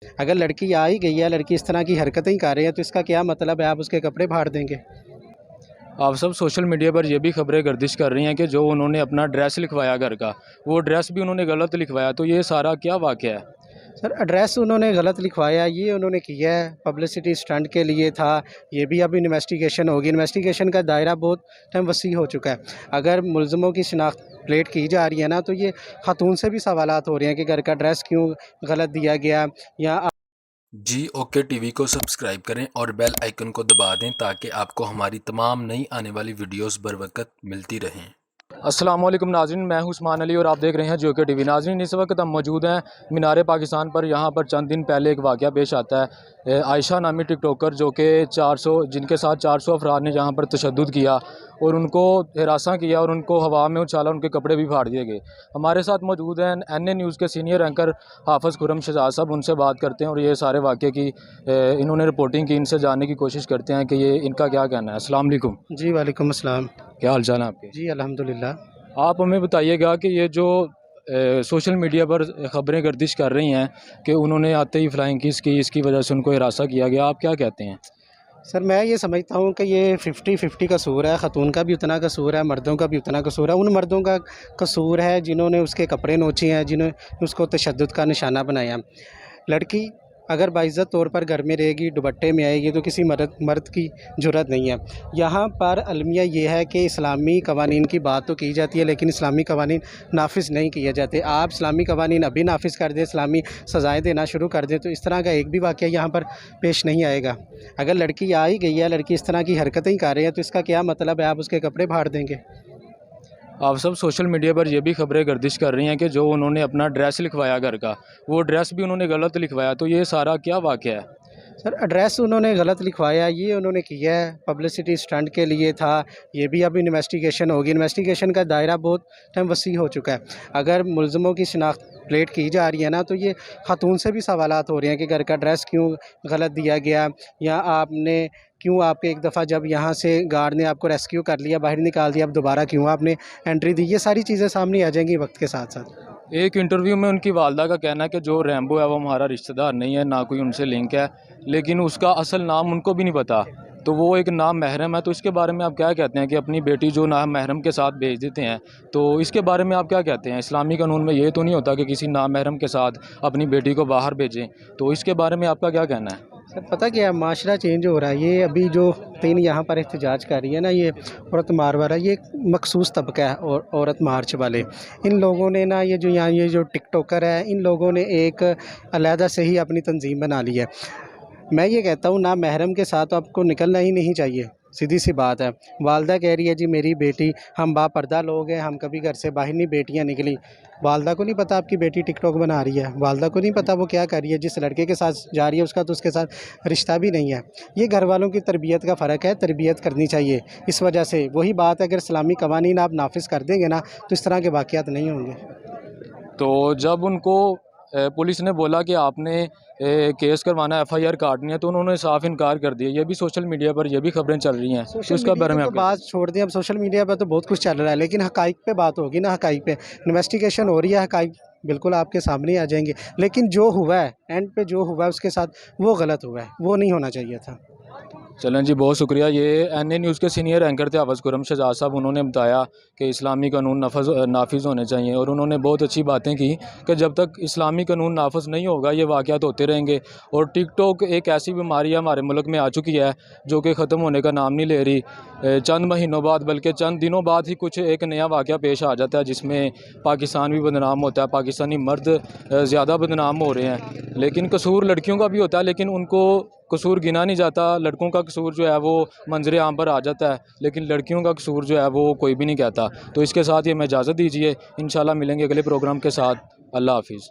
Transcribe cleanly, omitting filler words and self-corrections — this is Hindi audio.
अगर लड़की आ ही गई है, लड़की इस तरह की हरकतें ही कर रही है, तो इसका क्या मतलब है आप उसके कपड़े फाड़ देंगे? आप सब सोशल मीडिया पर ये भी खबरें गर्दिश कर रही हैं कि जो उन्होंने अपना ड्रेस लिखवाया घर का, वो ड्रेस भी उन्होंने गलत लिखवाया। तो ये सारा क्या वाक़या है? सर एड्रेस उन्होंने गलत लिखवाया, ये उन्होंने किया है पब्लिसिटी स्टंट के लिए था। ये भी अब इन्वेस्टिगेशन होगी। इन्वेस्टिगेशन का दायरा बहुत टाइम वसी हो चुका है। अगर मुलज़िमों की शिनाख्त प्लेट की जा रही है ना, तो ये खातून से भी सवालात हो रहे हैं कि घर का एड्रेस क्यों गलत दिया गया, या जी ओके टीवी को सब्सक्राइब करें और बेल आइकन को दबा दें ताकि आपको हमारी तमाम नई आने वाली वीडियोस बर वक्त मिलती रहें। अस्सलाम वालेकुम नाज़रीन, मैं हूं उस्मान अली और आप देख रहे हैं जोके टीवी। नाज़रीन, इस वक्त हम मौजूद हैं मीनार पाकिस्तान पर। यहाँ पर चंद दिन पहले एक वाक़या पेश आता है। आयशा नामी टिकटॉकर जो कि 400 जिनके साथ 400 अफराद ने यहाँ पर तशद्दुद किया और उनको हिरासा किया और उनको हवा में उछाला, उनके कपड़े भी फाड़ दिए गए। हमारे साथ मौजूद हैं NA न्यूज़ के सीनियर एंकर हाफ़िज़ खुर्रम शहजाद साहब। उनसे बात करते हैं और ये सारे वाक़े की इन्होंने रिपोर्टिंग की, इनसे जानने की कोशिश करते हैं कि ये इनका क्या कहना है। अस्सलाम वालेकुम। जी वालेकुम अस्सलाम। क्या हाल चाल है आपके? जी अल्हम्दुलिल्लाह। आप हमें बताइएगा कि ये जो सोशल मीडिया पर ख़बरें गर्दिश कर रही हैं कि उन्होंने आते ही फ्लाइंग किस की, इसकी वजह से उनको हिरासा किया गया, आप क्या कहते हैं? सर मैं ये समझता हूँ कि ये 50-50 कसूर है। ख़ातून का भी उतना कसूर है, मर्दों का भी उतना कसूर है। उन मर्दों का कसूर है जिन्होंने उसके कपड़े नोचे हैं, जिन्होंने उसको तशद्दुद का निशाना बनाया। लड़की अगर बाइज़्ज़त तौर पर घर में रहेगी, दुपट्टे में आएगी, तो किसी मर्द की जुर्रत नहीं है। यहाँ पर अलमिया ये है कि इस्लामी कवानीन की बात तो की जाती है, लेकिन इस्लामी कवानीन नाफिज़ नहीं किए जाते। आप इस्लामी कवानीन अभी नाफिज़ कर दें, इस्लामी सज़ाएँ देना शुरू कर दें, तो इस तरह का एक भी वाक़या यहाँ पर पेश नहीं आएगा। अगर लड़की आ ही गई है, लड़की इस तरह की हरकतें ही कर रही है, तो इसका क्या मतलब है आप उसके कपड़े फाड़ देंगे? आप सब सोशल मीडिया पर ये भी खबरें गर्दिश कर रही हैं कि जो उन्होंने अपना ड्रेस लिखवाया घर का, वो ड्रेस भी उन्होंने गलत लिखवाया। तो ये सारा क्या वाक़या है? सर एड्रेस उन्होंने गलत लिखवाया, ये उन्होंने किया है पब्लिसिटी स्टंट के लिए था। ये भी अब इन्वेस्टिगेशन होगी। इन्वेस्टिगेशन का दायरा बहुत टाइम वसी हो चुका है। अगर मुलज़िमों की शिनाख्त प्लेट की जा रही है ना, तो ये खातून से भी सवालात हो रहे हैं कि घर का एड्रेस क्यों गलत दिया गया, या आपने क्यों, आपके एक दफ़ा जब यहाँ से गार्ड ने आपको रेस्क्यू कर लिया, बाहर निकाल दिया, अब दोबारा क्यों आपने एंट्री दी। ये सारी चीज़ें सामने आ जाएंगी वक्त के साथ साथ। एक इंटरव्यू में उनकी वालदा का कहना है कि जो रैम्बो है वो हमारा रिश्तेदार नहीं है, ना कोई उनसे लिंक है, लेकिन उसका असल नाम उनको भी नहीं पता। तो वो एक नाम महरम है। तो इसके बारे में आप क्या कहते हैं कि अपनी बेटी जो नाम महरम के साथ भेज देते हैं, तो इसके बारे में आप क्या कहते हैं? इस्लामी कानून में ये तो नहीं होता कि किसी नाम महरम के साथ अपनी बेटी को बाहर भेजें, तो इसके बारे में आपका क्या कहना है? सर पता क्या है, माशरा चेंज हो रहा है। ये अभी जो तीन यहाँ पर एहतजाज कर रही है ना, ये औरत मार वाला, ये एक मखसूस तबका है और औरत मार्च वाले। इन लोगों ने ना, ये जो यहाँ ये जो टिकटॉकर है, इन लोगों ने एक अलहदा से ही अपनी तंजीम बना ली है। मैं ये कहता हूँ ना, महरम के साथ आपको निकलना ही नहीं चाहिए। सीधी सी बात है। वालदा कह रही है जी मेरी बेटी, हम बापर्दा लोग हैं, हम कभी घर से बाहर नहीं बेटियाँ निकली। वालदा को नहीं पता आपकी बेटी टिकटॉक बना रही है। वालदा को नहीं पता वो क्या कर रही है। जिस लड़के के साथ जा रही है उसका तो उसके साथ रिश्ता भी नहीं है। ये घर वालों की तरबियत का फ़र्क है, तरबियत करनी चाहिए। इस वजह से वही बात है, अगर इस्लामी कवानीन आप नाफिज कर देंगे ना, तो इस तरह के वाक़यात नहीं होंगे। तो जब उनको पुलिस ने बोला कि आपने केस करवाना, FIR काटनी है, तो उन्होंने साफ इनकार कर दिया। ये भी सोशल मीडिया पर ये भी खबरें चल रही हैं, तो इसका बारे में तो आप क्या? बात छोड़ दें, अब सोशल मीडिया पर तो बहुत कुछ चल रहा है, लेकिन हकाइक पे बात होगी ना। हकाइक पे इन्वेस्टिगेशन हो रही है, हकाइक बिल्कुल आपके सामने आ जाएंगे। लेकिन जो हुआ है एंड पे, जो हुआ है उसके साथ, वो गलत हुआ है, वो नहीं होना चाहिए था। चलें जी, बहुत शुक्रिया। ये NA न्यूज़ के सीनियर एंकर थे हाफ़िज़ खुर्रम शहजाद साहब। उन्होंने बताया कि इस्लामी कानून नाफिज़ होने चाहिए और उन्होंने बहुत अच्छी बातें की कि जब तक इस्लामी कानून नाफिज़ नहीं होगा ये वाक़यात होते रहेंगे। और टिकटॉक एक ऐसी बीमारी हमारे मुल्क में आ चुकी है जो कि ख़त्म होने का नाम नहीं ले रही। चंद महीनों बाद, बल्कि चंद दिनों बाद ही कुछ एक नया वाक़या पेश आ जाता है जिसमें पाकिस्तान भी बदनाम होता है, पाकिस्तानी मर्द ज़्यादा बदनाम हो रहे हैं। लेकिन कसूर लड़कियों का भी होता है, लेकिन उनको कसूर गिना नहीं जाता। लड़कों का कसूर जो है वो मंजरे आम पर आ जाता है, लेकिन लड़कियों का कसूर जो है वो कोई भी नहीं कहता। तो इसके साथ ये मैं इजाज़त दीजिए, इंशाल्लाह मिलेंगे अगले प्रोग्राम के साथ। अल्लाह हाफिज़।